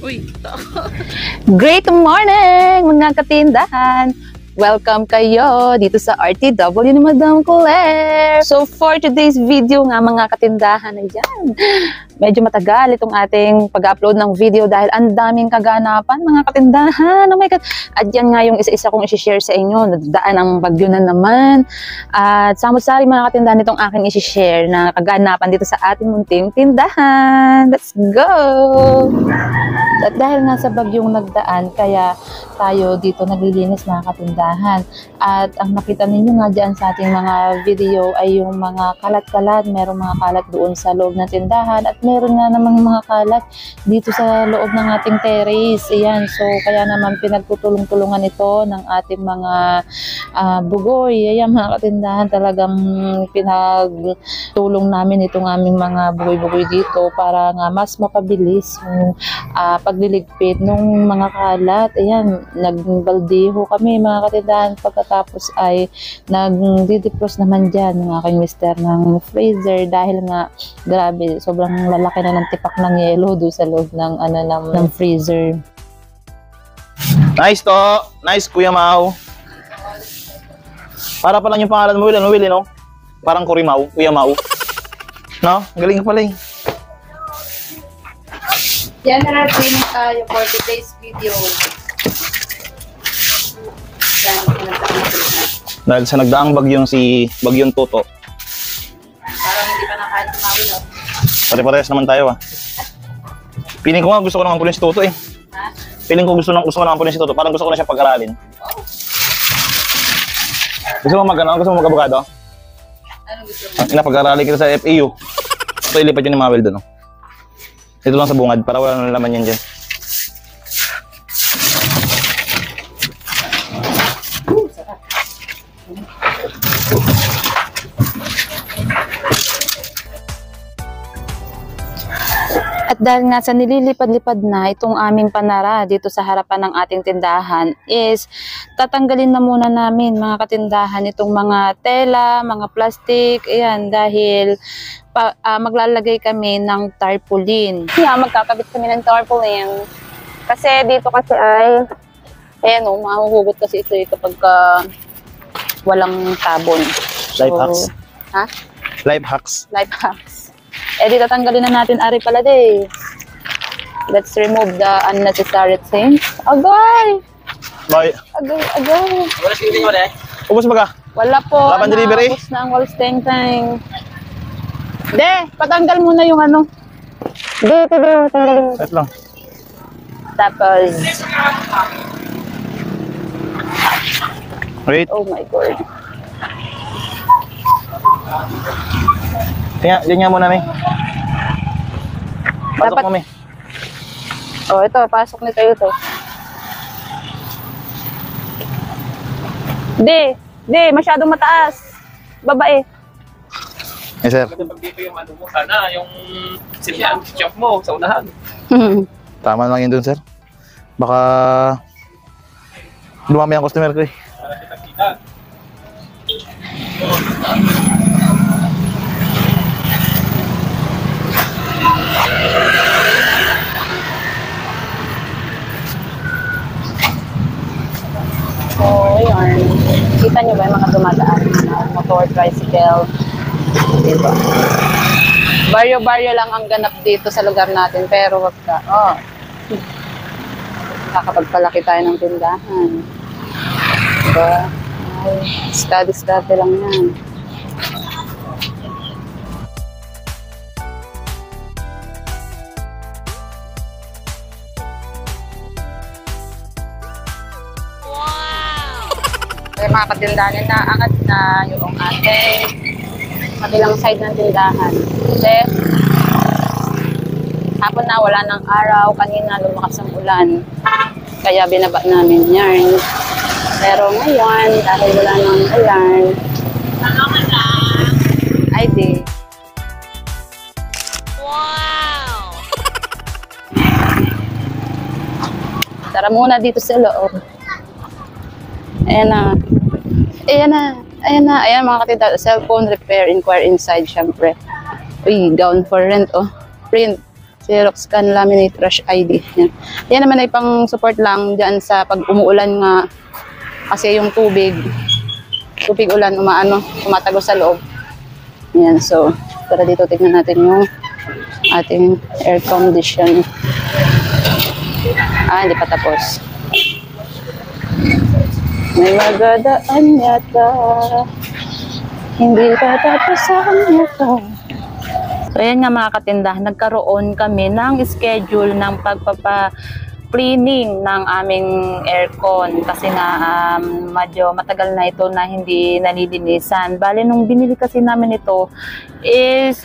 Uy! Great morning mga katindahan! Welcome kayo dito sa RTW ni Madam Claire. So for today's video nga mga katindahan, ayan, medyo matagal itong ating pag-upload ng video dahil ang daming kaganapan mga katindahan. Oh my God! At yan nga yung isa-isa kong isi-share sa inyo. Nadaan ang bagyo na naman. At samot-sari mga katindahan itong aking isi-share na kaganapan dito sa ating munting tindahan. Let's go! At dahil nga sa bagyong nagdaan, kaya tayo dito naglilinis mga katindahan. At ang nakita ninyo nga dyan sa ating mga video ay yung mga kalat-kalat. Merong mga kalat doon sa loob ng tindahan at meron nga namang mga kalat dito sa loob ng ating terrace. Ayan, so kaya naman pinagtutulong-tulungan ito ng ating mga bugoy. Ayan mga katindahan, talagang pinagtulong namin itong aming mga bugoy-bugoy dito para nga mas mapabilis yung pagliligpit ng mga kalat. Ayan, nagbaldiho kami mga katindahan. Pagkatapos ay nag-defrost naman dyan ng aking mister ng freezer dahil nga grabe, sobrang lalaki na ng tipak ng yelo doon sa loob ng, ng freezer. Nice to! Nice Kuya Mau! Para pa lang yung pangalan mo, Willie, no? Parang Kurimau, Kuya Mau. No? Galing ka pala eh. General training tayo for today's video. Dahil sa nagdaang bagyong Bagyong Toto. Parang hindi pa nakahit tumawi, no? Pare-parehas naman tayo, ah. Piling ko nga gusto ko naman pulin si Toto eh. Ha? Piling ko gusto ko naman pulin si Toto. Parang gusto ko na siya pag-aralin. Oh. Gusto mo gusto mo mag-abogado? Anong gusto mo? Pag-aralin kita sa FEU. Ito ilipat yun ni Mawel doon, no? Ito lang sa bungad para wala nang laman yan dyan. At dahil nga sa nililipad-lipad na itong aming panara dito sa harapan ng ating tindahan is tatanggalin na muna namin mga katindahan itong mga tela, mga plastic, ayan, dahil maglalagay kami ng tarpaulin. Yeah, magkakabit kami ng tarpaulin kasi dito kasi ay ayan o, mahuhugot kasi ito pagka walang tabon. Life hacks. Ha? Life hacks. Life hacks. Eh di tatanggalin na natin ari pala de. Let's remove the unnecessary things. Agay! Bye. Agay. Wala siya mo eh. Ubus ba ka? Wala po. Wala pang delivery? Ubus na ang wall teng. De, patanggal muna yung ano. De, tanggalin. Wait lang. Tapos, Wait. oh my God. Tingnan muna, May. Pasok mo, May. Oh, ito, pasok nito ito. De, masyadong mataas. Babae. Yes, sir. Pag dito yung ano mo, sana yung sinihan shop mo sa unahan. Tama lang yun dun, sir. Baka lumami ang customer ko eh. Para kita-kita. So, yun. Kita nyo ba yung mga dumadaan? Motor, tricycle. Diba? Baryo-baryo lang ang ganap dito sa lugar natin. Pero wag ka. Oh. Kakapagpalaki tayo ng tindahan. Diba? Ay, study lang yan. Kaya mga katindahan na angat na yung ating kabilang side ng tindahan. Kasi hapon na wala ng araw, kanina lumakas ang ulan. Kaya binaba namin yarn. Pero ngayon, dahil wala ng ulan, ay di. Wow! Tara muna dito sa loob. Ayan na. Ayan mga katindahan. Cellphone repair, inquire inside, syempre. Uy, gown for rent, oh. Print. Xerox scan laminate rush ID. Yan. Yan naman ay pang support lang dyan sa pag umuulan nga. Kasi yung tubig ulan, tumatago sa loob. Yan, so, tara dito, tignan natin yung ating air condition. Hindi pa tapos. May magadaan yata. Hindi pa tapos ang yata. So, ayan nga mga katindahan, nagkaroon kami ng schedule ng pagpapa-cleaning ng aming aircon kasi nga medyo matagal na ito na hindi nalilinisan. Bale, nung binili kasi namin ito is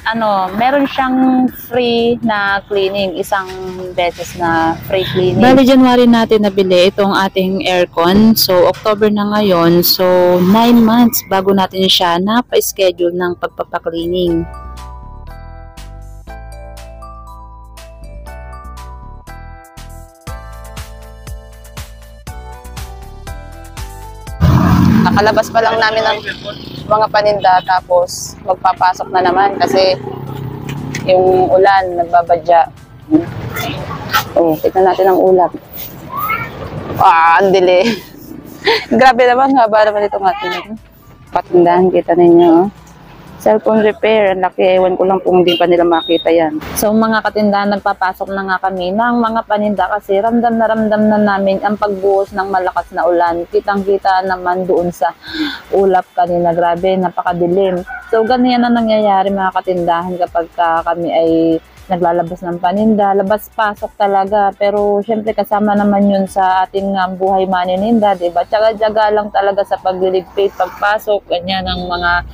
meron siyang free na cleaning, isang beses na free cleaning. Bale, January natin nabili itong ating aircon. So, October na ngayon. So, 9 months bago natin siya na-schedule ng pagpapa-cleaning. Nakalabas pa lang namin ng mga paninda tapos magpapasok na naman kasi yung ulan nagbabadya. Tignan natin ang ulap. Ang dili. Grabe naman, haba naman itong ating patindahan. Kita ninyo. Cellphone repair. Ang laki. Ewan ko lang kung hindi pa nila makita yan. So mga katindahan, nagpapasok na nga kami ng mga paninda kasi ramdam na namin ang pagbuhos ng malakas na ulan. Kitang-kita naman doon sa ulap kanina. Grabe, napakadilim. So ganyan na nangyayari mga katindahan kapag kami ay naglalabas ng paninda. Labas-pasok talaga. Pero syempre kasama naman yun sa ating buhay maninda, diba? Tsaga-tsaga lang talaga sa pagliligpit, pagpasok, ganyan ang mga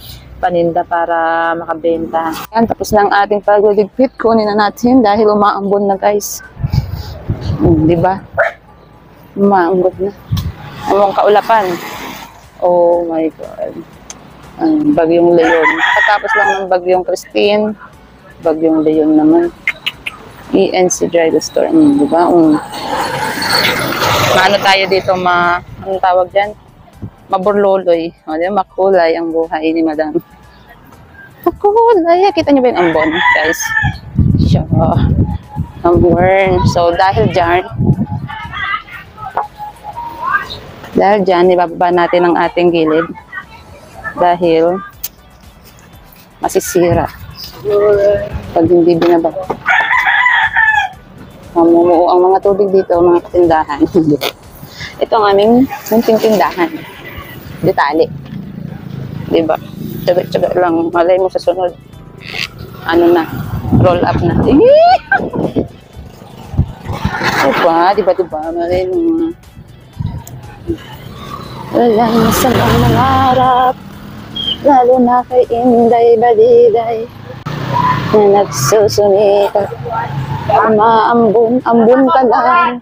paninda para makabenta. Yan, tapos na ang ating pagliligpit. Kunin na natin dahil umaambon na, guys. Diba? Umaambon na. Among kaulapan. Oh my God. Bagyong Leon. Katapos lang ng Bagyong Christine. Bagyong Leon naman. ENC Dry Store. Diba? Maano tayo dito, anong tawag dyan? Maburloloy. Makulay ang buhay ni Madam. Makulay. Kita niyo ba yung ambon, guys? Siya. Ambon. So, dahil dyan, ibababa natin ang ating gilid. Dahil masisira. Pag hindi binaba. Mamumuo ang mga tubig dito, mga katindahan. Ito ang aming munting tindahan. Detali. Diba? Tsaga-tsaga lang. Malay mo sa sunod. Roll up na. Diba? Malay mo. Walang masamang nangarap. Lalo na kay Inday Baliday. Na nagsusumikap. Ambon ka lang.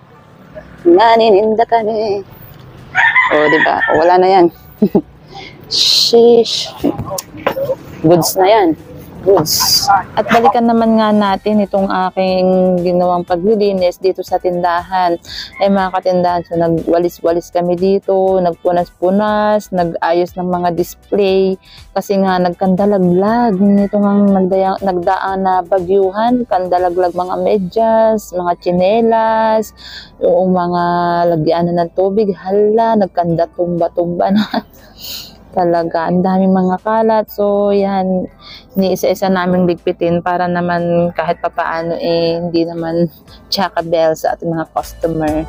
Nanininda kami. Diba? Wala na yan. Sheesh. Goods na yan. Goods. At balikan naman nga natin itong aking ginawang paglilinis dito sa tindahan. Mga katindahan, so nagwalis-walis kami dito, nagpunas-punas, nag-ayos ng mga display. Kasi nga nagkandalaglag. Ito nga nagdaan na bagyuhan, kandalaglag mga medyas, mga tsinelas, yung mga lagyan na ng tubig. Hala, nagkanda tumba-tumba na. Talaga, ang daming mga kalat. So, yan, ni-isa-isa naming ligpitin para naman kahit papaano hindi naman tsaka-bell sa ating mga customer.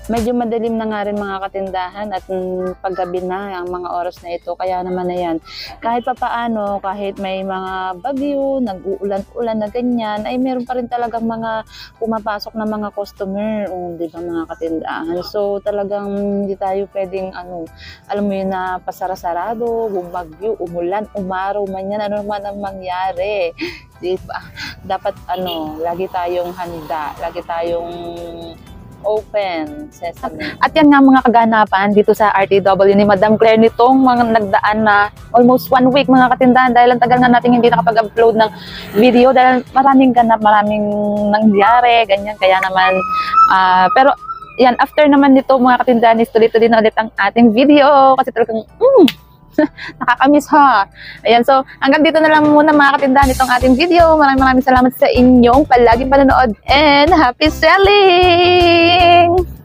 Medyo madilim na nga rin mga katindahan at paggabi na ang mga oras na ito. Kaya naman na yan, kahit papaano, kahit may mga bagyo, nag-uulan-ulan na ganyan, ay meron pa rin talagang mga pumapasok na mga customer. Di ba mga katindahan? So talagang hindi tayo pwedeng, alam mo yun na pasara-sarado, bumagyo, umulan, umaraw man yan, ano naman ang mangyari. Diba? Dapat lagi tayong handa, lagi tayong open sesame. At yan nga mga kaganapan dito sa RTW ni Madam Claire nitong mga nagdaan na almost 1 week mga katindahan dahil ang tagal nga natin hindi nakapag-upload ng video dahil maraming ganap, maraming nangyari, ganyan. Kaya naman, pero yan, after naman nito mga katindahan, tuloy-tuloy na ulit ang ating video kasi talagang Nakakamiss ha. Ayan, so hanggang dito na lang muna mga katindahan itong ating video. Maraming salamat sa inyong palaging panonood and happy selling!